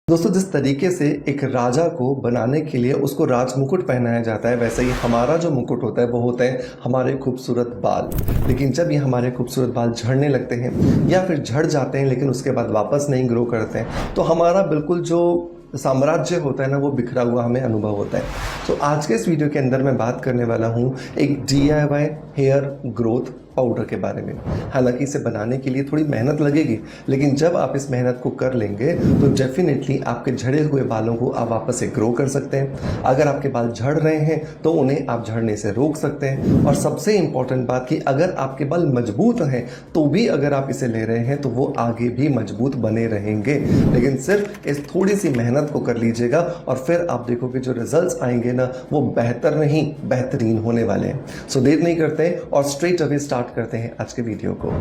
दोस्तों, जिस तरीके से एक राजा को बनाने के लिए उसको राज मुकुट पहनाया जाता है, वैसे ही हमारा जो मुकुट होता है वो होते हैं हमारे खूबसूरत बाल। लेकिन जब ये हमारे खूबसूरत बाल झड़ने लगते हैं या फिर झड़ जाते हैं लेकिन उसके बाद वापस नहीं ग्रो करते हैं, तो हमारा बिल्कुल जो साम्राज्य होता है ना, वो बिखरा हुआ हमें अनुभव होता है। तो आज के इस वीडियो के अंदर मैं बात करने वाला हूँ एक DIY हेयर ग्रोथ पाउडर के बारे में। हालांकि इसे बनाने के लिए थोड़ी मेहनत लगेगी, लेकिन जब आप इस मेहनत को कर लेंगे तो डेफिनेटली आपके झड़े हुए बालों को आप वापस से ग्रो कर सकते हैं। अगर आपके बाल झड़ रहे हैं तो उन्हें आप झड़ने से रोक सकते हैं। और सबसे इंपॉर्टेंट बात कि अगर आपके बाल मजबूत हैं तो भी अगर आप इसे ले रहे हैं तो वो आगे भी मजबूत बने रहेंगे। लेकिन सिर्फ इस थोड़ी सी मेहनत को कर लीजिएगा और फिर आप देखोगे जो रिजल्ट्स आएंगे ना, वो बेहतर नहीं बेहतरीन होने वाले हैं। सो देर नहीं करते हैं और स्ट्रेट अवे स्टार्ट करते हैं आज के वीडियो को।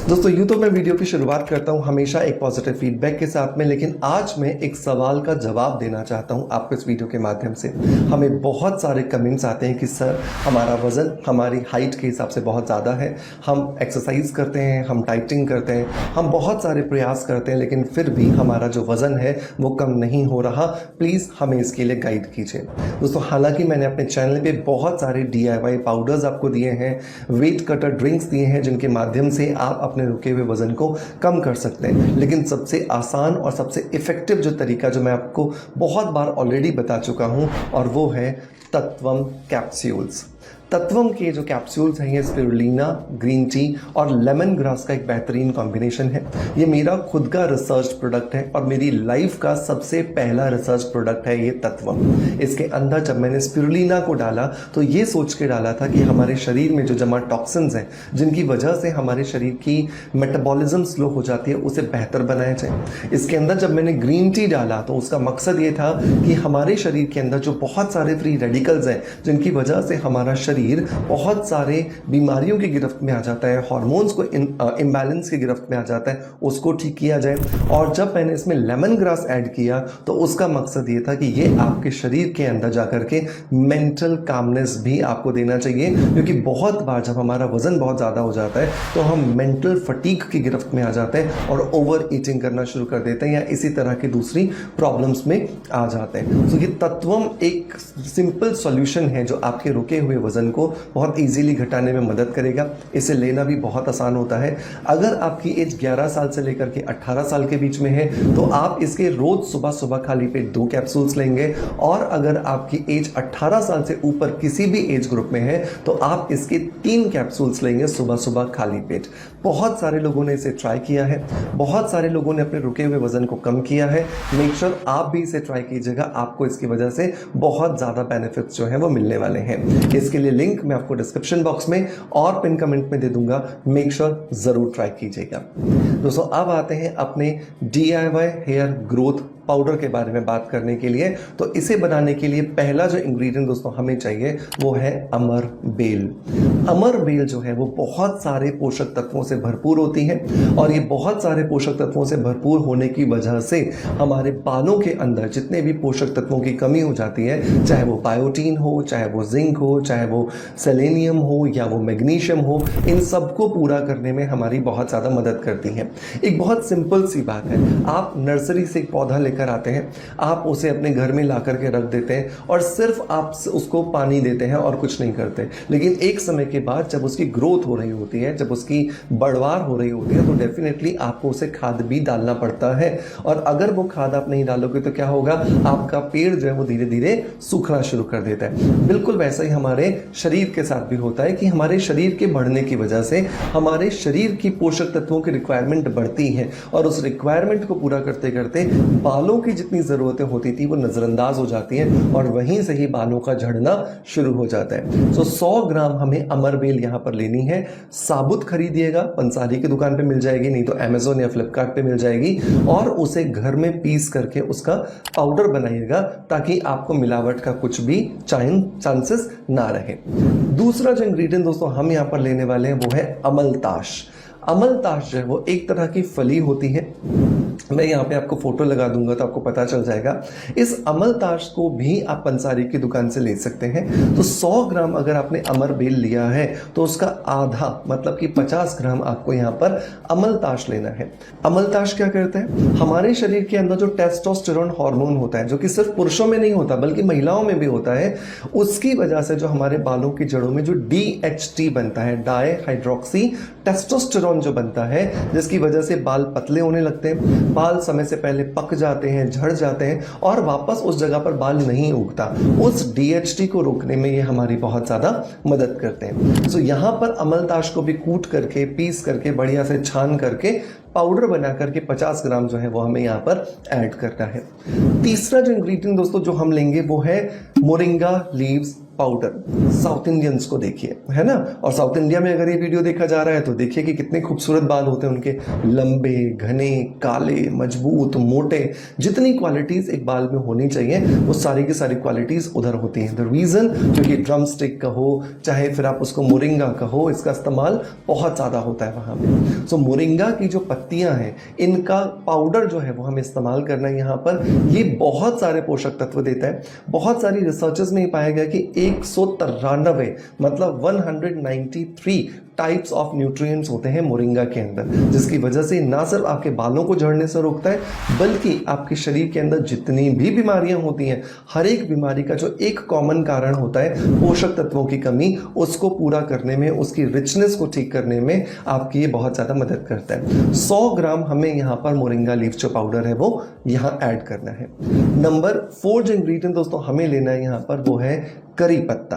दोस्तों, यूँ तो मैं वीडियो की शुरुआत करता हूँ हमेशा एक पॉजिटिव फीडबैक के साथ में, लेकिन आज मैं एक सवाल का जवाब देना चाहता हूँ आपको इस वीडियो के माध्यम से। हमें बहुत सारे कमेंट्स आते हैं कि सर, हमारा वज़न हमारी हाइट के हिसाब से बहुत ज़्यादा है, हम एक्सरसाइज करते हैं, हम डाइटिंग करते हैं, हम बहुत सारे प्रयास करते हैं, लेकिन फिर भी हमारा जो वज़न है वो कम नहीं हो रहा। प्लीज़ हमें इसके लिए गाइड कीजिए। दोस्तों, हालांकि मैंने अपने चैनल पे बहुत सारे DIY पाउडर्स आपको दिए हैं, वेट कटर ड्रिंक्स दिए हैं, जिनके माध्यम से आप अपने रुके हुए वजन को कम कर सकते हैं। लेकिन सबसे आसान और सबसे इफेक्टिव जो तरीका जो मैं आपको बहुत बार ऑलरेडी बता चुका हूं, और वो है तत्वम कैप्सूल्स। तत्वम के जो कैप्सूल्स हैं ये स्पिरुलिना, ग्रीन टी और लेमन ग्रास का एक बेहतरीन कॉम्बिनेशन है। ये मेरा खुद का रिसर्च प्रोडक्ट है और मेरी लाइफ का सबसे पहला रिसर्च प्रोडक्ट है ये तत्वम। इसके अंदर जब मैंने स्पिरुलिना को डाला तो ये सोच के डाला था कि हमारे शरीर में जो जमा टॉक्सिन्स हैं, जिनकी वजह से हमारे शरीर की मेटाबॉलिज्म स्लो हो जाती है, उसे बेहतर बनाया जाए। इसके अंदर जब मैंने ग्रीन टी डाला तो उसका मकसद ये था कि हमारे शरीर के अंदर जो बहुत सारे फ्री रेडिकल्स हैं, जिनकी वजह से हमारा शरीर बहुत सारे बीमारियों की गिरफ्त में आ जाता है, हार्मोन्स को इम्बैलेंस की गिरफ्त में आ जाता है, उसको ठीक किया जाए। और जब मैंने इसमें लेमन ग्रास ऐड किया तो उसका मकसद ये था कि ये आपके शरीर के अंदर जाकर के मेंटल कामनेस भी आपको देना चाहिए, क्योंकि बहुत बार जब हमारा वजन बहुत ज़्यादा हो जाता है तो हम मेंटल फटीग की गिरफ्त में आ जाते हैं और ओवर ईटिंग करना शुरू कर देते हैं या इसी तरह की दूसरी प्रॉब्लम्स में आ जाते हैं। तो ये तत्वम एक सिंपल सॉल्यूशन है जो आपके रुके हुए वजन को बहुत इजीली घटाने में मदद करेगा। इसे लेना भी बहुत आसान होता है। अगर आपकी एज 11 साल से लेकर के 18 साल के बीच में है तो आप इसके रोज सुबह सुबह खाली पेट 2 कैप्सूल्स लेंगे, और अगर आपकी एज 18 साल से ऊपर किसी भी एज ग्रुप में है तो आप इसके 3 कैप्सूल्स लेंगे सुबह सुबह खाली पेट। बहुत सारे लोगों ने इसे ट्राई किया है, बहुत सारे लोगों ने अपने रुके हुए वजन को कम किया है। मेक श्योर आप भी इसे ट्राई कीजिएगा, आपको इसकी वजह से बहुत ज़्यादा बेनिफिट्स जो है वो मिलने वाले हैं। इसके लिए लिंक मैं आपको डिस्क्रिप्शन बॉक्स में और पिन कमेंट में दे दूंगा, मेक श्योर जरूर ट्राई कीजिएगा। दोस्तों, अब आते हैं अपने DIY हेयर ग्रोथ पाउडर के बारे में बात करने के लिए। तो इसे बनाने के लिए पहला जो इंग्रेडिएंट दोस्तों हमें चाहिए वो है अमर बेल। अमर बेल जो है वो बहुत सारे पोषक तत्वों से भरपूर होती है, और ये बहुत सारे पोषक तत्वों से भरपूर होने की वजह से हमारे बालों के अंदर जितने भी पोषक तत्वों की कमी हो जाती है, चाहे वो बायोटीन हो, चाहे वो जिंक हो, चाहे वो सेलेनियम हो या वो मैग्नीशियम हो, इन सबको पूरा करने में हमारी बहुत ज़्यादा मदद करती है। एक बहुत सिंपल सी बात है, आप नर्सरी से एक पौधा लेकर आते हैं, आप उसे अपने घर में ला करके रख देते हैं और सिर्फ आप उसको पानी देते हैं और कुछ नहीं करते। लेकिन एक समय के बाद जब उसकी ग्रोथ हो रही होती है, जब उसकी बढ़वार हो रही होती है, तो डेफिनेटली आपको उसे खाद भी डालना पड़ता है। और अगर वो खाद आप नहीं डालोगे तो क्या होगा, आपका पेड़ जो है वो धीरे धीरे सूखना शुरू कर देता है। बिल्कुल वैसा ही हमारे शरीर के साथ भी होता है कि हमारे शरीर के बढ़ने की वजह से हमारे शरीर की पोषक तत्वों की रिक्वायरमेंट बढ़ती है, और उस रिक्वायरमेंट को पूरा करते करते बालों की जितनी जरूरतें होती थी वो नजरअंदाज हो जाती हैं, और वहीं से ही बालों का झड़ना शुरू हो जाता है। तो 100 ग्राम हमें अमर बेल यहाँ पर लेनी है। साबुत खरीदिएगा, पंसारी की दुकान पे मिल जाएगी, नहीं तो अमेजोन या फ्लिपकार्ट पे मिल जाएगी, और उसे घर में पीस करके उसका पाउडर बनाइएगा ताकि आपको मिलावट का कुछ भी चांसेस ना रहे। दूसरा जो इंग्रेडिएंट दोस्तों हम यहाँ पर लेने वाले हैं वो है अमलताश। अमलताश जो है वो एक तरह की फली होती है, मैं यहाँ पे आपको फोटो लगा दूंगा तो आपको पता चल जाएगा। इस अमलताश को भी आप पंसारी की दुकान से ले सकते हैं। तो 100 ग्राम अगर आपने अमर बेल लिया है तो उसका आधा मतलब कि 50 ग्राम आपको यहाँ पर अमलताश लेना है। अमलताश क्या करता है, हमारे शरीर के अंदर जो टेस्टोस्टेरोन हार्मोन होता है, जो कि सिर्फ पुरुषों में नहीं होता बल्कि महिलाओं में भी होता है, उसकी वजह से जो हमारे बालों की जड़ों में जो DHT बनता है, डाई हाइड्रोक्सी टेस्टोस्टेरोन जो बनता है, जिसकी वजह से बाल पतले होने लगते हैं, बाल समय से पहले पक जाते हैं, झड़ जाते हैं और वापस उस जगह पर बाल नहीं उगता। उस DHT को रोकने में ये हमारी बहुत ज्यादा मदद करते हैं। तो यहाँ पर अमलताश को भी कूट करके, पीस करके, बढ़िया से छान करके पाउडर बना करके 50 ग्राम जो है वो हमें यहाँ पर ऐड करना है। तीसरा जो इंग्रेडिएंट दोस्तों जो हम लेंगे वो है moringa leaves powder. South Indians को देखिए, है ना, और साउथ इंडिया में अगर ये वीडियो देखा जा रहा है तो देखिए कि कितने खूबसूरत बाल होते हैं उनके, लंबे, घने, काले, मजबूत, मोटे। जितनी क्वालिटीज एक बाल में होनी चाहिए वो सारी की सारी क्वालिटीज उधर होती हैं। द रीजन क्योंकि ड्रम स्टिक कहो चाहे फिर आप उसको मोरिंगा कहो, इसका इस्तेमाल बहुत ज्यादा होता है वहां पे। सो मोरिंगा की जो पत्तियां हैं इनका पाउडर जो है वो हमें इस्तेमाल करना है यहाँ पर। ये बहुत सारे पोषक तत्व देता है। बहुत सारी रिसर्चेस में ये पाया गया कि 193 मतलब 193 टाइप्स ऑफ न्यूट्रिएंट्स होते हैं मोरिंगा के अंदर, जिसकी वजह से ना सिर्फ आपके बालों को झड़ने से रोकता है बल्कि आपके शरीर के अंदर जितनी भी बीमारियां होती हैं, हर एक बीमारी का जो एक कॉमन कारण होता है पोषक तत्वों की कमी, उसको पूरा करने में, उसकी रिचनेस को ठीक करने में आपकी ये बहुत ज्यादा मदद करता है। 100 ग्राम हमें यहाँ पर मोरिंगा लीफ जो पाउडर है वो यहाँ ऐड करना है। नंबर 4 जो इंग्रेडिएंट दोस्तों हमें लेना है यहाँ पर वो है करी पत्ता।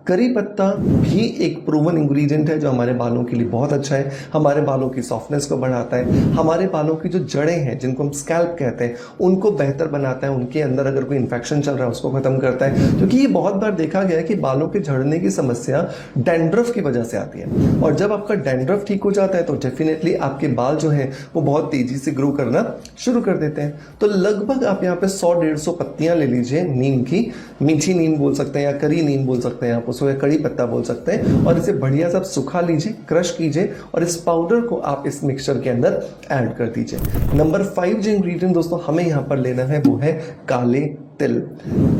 करी पत्ता भी एक प्रूवन इंग्रेडिएंट है जो हमारे बालों के लिए बहुत अच्छा है। हमारे बालों की सॉफ्टनेस को बढ़ाता है, हमारे बालों की जो जड़ें हैं जिनको हम स्कैल्प कहते हैं उनको बेहतर बनाता है, उनके अंदर अगर कोई इन्फेक्शन चल रहा है उसको खत्म करता है। क्योंकि ये बहुत बार देखा गया है कि बालों के झड़ने की समस्या डैंड्रफ की वजह से आती है, और जब आपका डैंड्रफ ठीक हो जाता है तो डेफिनेटली आपके बाल जो है वो बहुत तेजी से ग्रो करना शुरू कर देते हैं। तो लगभग आप यहाँ पे 100-150 पत्तियां ले लीजिए नीम की, मीठी नीम बोल सकते हैं या करी नीम बोल सकते हैं आप, उसको कड़ी पत्ता बोल सकते हैं, और इसे बढ़िया सब सुखा लीजिए, क्रश कीजिए और इस पाउडर को आप इस मिक्सचर के अंदर ऐड कर दीजिए। नंबर 5 जो इंग्रेडिएंट दोस्तों हमें यहां पर लेना है वो है काले तिल।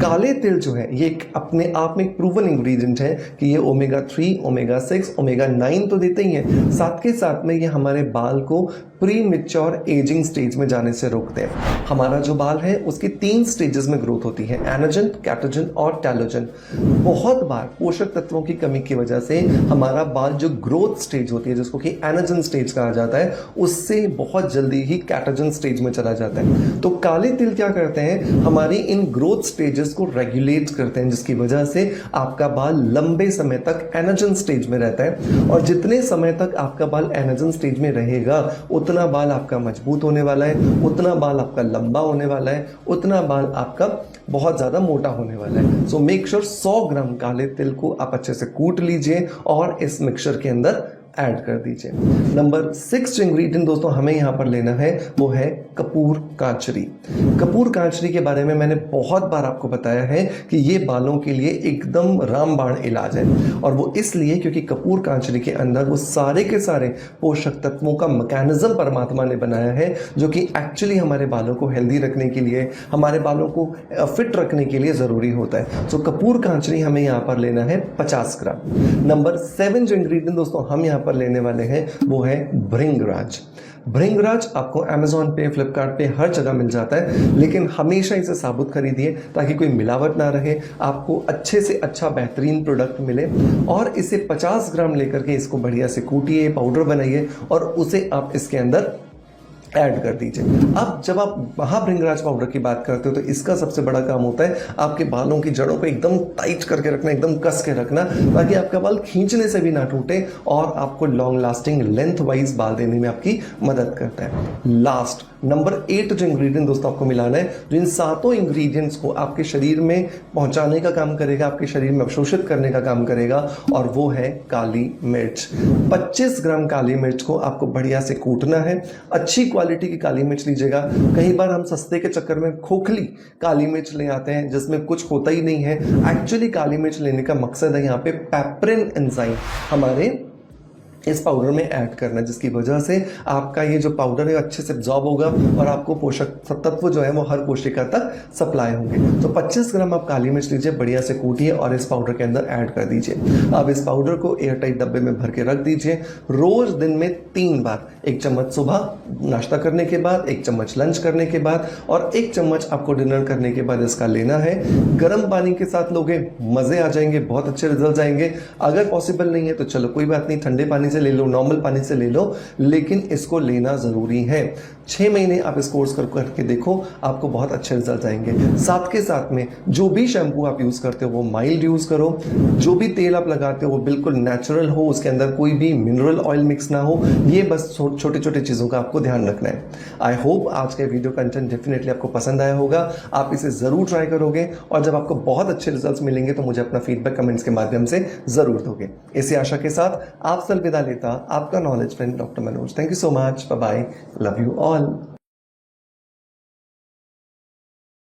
काले तिल जो है ये अपने आप में एक प्रूवन इंग्रेडिएंट है कि ये ओमेगा 3, ओमेगा 6, ओमेगा 9 तो देते ही है, साथ के साथ में ये हमारे बाल को प्री मैच्योर एजिंग स्टेज में जाने से रोकते हैं। हमारा जो बाल है उसकी 3 स्टेजेस में ग्रोथ होती है, एनाजन, कैटोजन और टेलोजन। बहुत बार पोषक तत्वों की कमी की वजह से हमारा बाल जो ग्रोथ स्टेज होती है जिसको कि एनाजन स्टेज कहा जाता है, उससे बहुत जल्दी ही कैटोजन स्टेज में चला जाता है। तो काले तिल क्या करते हैं, हमारी इन ग्रोथ स्टेजेस को रेगुलेट करते हैं, जिसकी वजह से आपका बाल लंबे समय तक एनाजन स्टेज में रहता है। और जितने समय तक आपका बाल एनाजन स्टेज में रहेगा उतना बाल आपका मजबूत होने वाला है, उतना बाल आपका लंबा होने वाला है, उतना बाल आपका बहुत ज्यादा मोटा होने वाला है। सो मेक श्योर 100 ग्राम काले तिल को आप अच्छे से कूट लीजिए और इस मिक्सचर के अंदर ऐड कर दीजिए। नंबर 6 जो इंग्रेडिएंट दोस्तों हमें यहां पर लेना है वो है कपूर कांचरी। कपूर कांचरी के बारे में मैंने बहुत बार आपको बताया है कि ये बालों के लिए एकदम रामबाण इलाज है, और वो इसलिए क्योंकि कपूर कांचरी के अंदर वो सारे के सारे पोषक तत्वों का मैकेनिज्म परमात्मा ने बनाया है जो कि एक्चुअली हमारे बालों को हेल्दी रखने के लिए, हमारे बालों को फिट रखने के लिए जरूरी होता है। तो कपूर कांचरी हमें यहाँ पर लेना है 50 ग्राम। नंबर 7 जो इंग्रेडिएंट दोस्तों हम यहाँ पर लेने वाले हैं वो है भृंगराज। भृंगराज आपको अमेजोन पे, फ्लिपकार्ट पे हर जगह मिल जाता है, लेकिन हमेशा इसे साबुत खरीदिए ताकि कोई मिलावट ना रहे, आपको अच्छे से अच्छा बेहतरीन प्रोडक्ट मिले। और इसे 50 ग्राम लेकर के इसको बढ़िया से कूटिए, पाउडर बनाइए और उसे आप इसके अंदर ऐड कर दीजिए। अब जब आप महाभृंगराज पाउडर की बात करते हो तो इसका सबसे बड़ा काम होता है आपके बालों की जड़ों को एकदम टाइट करके रखना, एकदम कस के रखना, ताकि आपका बाल खींचने से भी ना टूटे और आपको लॉन्ग लास्टिंग लेंथ वाइज बाल देने में आपकी मदद करता है। लास्ट नंबर 8 जो इंग्रेडिएंट दोस्तों आपको मिलाना है, जो इन 7 इंग्रेडिएंट्स को आपके शरीर में पहुंचाने का काम करेगा, आपके शरीर में अवशोषित करने का काम करेगा, और वो है काली मिर्च। 25 ग्राम काली मिर्च को आपको बढ़िया से कूटना है। अच्छी क्वालिटी की काली मिर्च लीजिएगा। कई बार हम सस्ते के चक्कर में खोखली काली मिर्च ले आते हैं जिसमें कुछ होता ही नहीं है। एक्चुअली काली मिर्च लेने का मकसद है यहाँ पे पेपरिन एंजाइम हमारे इस पाउडर में ऐड करना है, जिसकी वजह से आपका ये जो पाउडर है अच्छे से एब्जॉर्ब होगा और आपको पोषक तत्व जो है वो हर कोशिका तक सप्लाई होंगे। तो 25 ग्राम आप काली मिर्च लीजिए, बढ़िया से कूटिए और इस पाउडर के अंदर ऐड कर दीजिए। अब इस पाउडर को एयरटाइट डब्बे में भर के रख दीजिए। रोज दिन में 3 बार, 1 चम्मच सुबह नाश्ता करने के बाद, 1 चम्मच लंच करने के बाद और 1 चम्मच आपको डिनर करने के बाद इसका लेना है। गर्म पानी के साथ लोगे, मजे आ जाएंगे, बहुत अच्छे रिजल्ट आएंगे। अगर पॉसिबल नहीं है तो चलो कोई बात नहीं, ठंडे पानी से ले लो, नॉर्मल पानी से ले लो, लेकिन इसको लेना जरूरी है। 6 महीने आप इस कोर्स करके देखो, आपको बहुत अच्छे रिजल्ट आएंगे। साथ के साथ में जो भी शैम्पू आप यूज करते हो वो माइल्ड यूज करो, जो भी तेल आप लगाते हो वो बिल्कुल नेचुरल हो, उसके अंदर कोई भी मिनरल ऑयल मिक्स ना हो। ये बस छोटे छोटे चीजों का आपको ध्यान रखना है। आई होप आज का वीडियो कंटेंट डेफिनेटली आपको पसंद आया होगा। आप इसे जरूर ट्राई करोगे और जब आपको बहुत अच्छे रिजल्ट्स मिलेंगे तो मुझे अपना फीडबैक कमेंट्स के माध्यम से जरूर दोगे। इसी आशा के साथ आपसे अलविदा लेता आपका knowledge friend doctor Manoj. Thank you so much, bye bye, love you all.